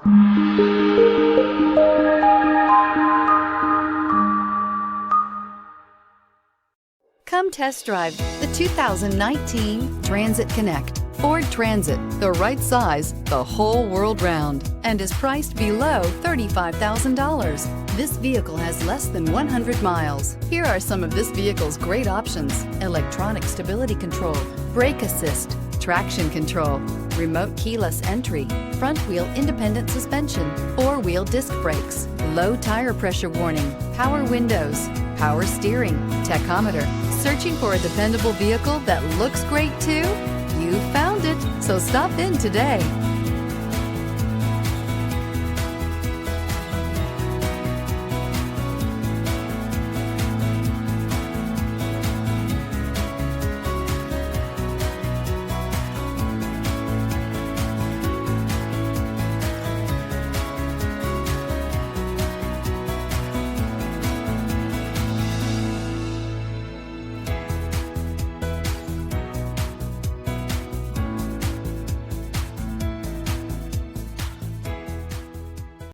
Come test drive the 2019 Transit Connect. Ford Transit, the right size the whole world round, and is priced below $35,000. This vehicle has less than 100 miles. Here are some of this vehicle's great options: electronic stability control, brake assist, traction control, remote keyless entry, front wheel independent suspension, four-wheel disc brakes, low tire pressure warning, power windows, power steering, tachometer. Searching for a dependable vehicle that looks great too? You found it, so stop in today.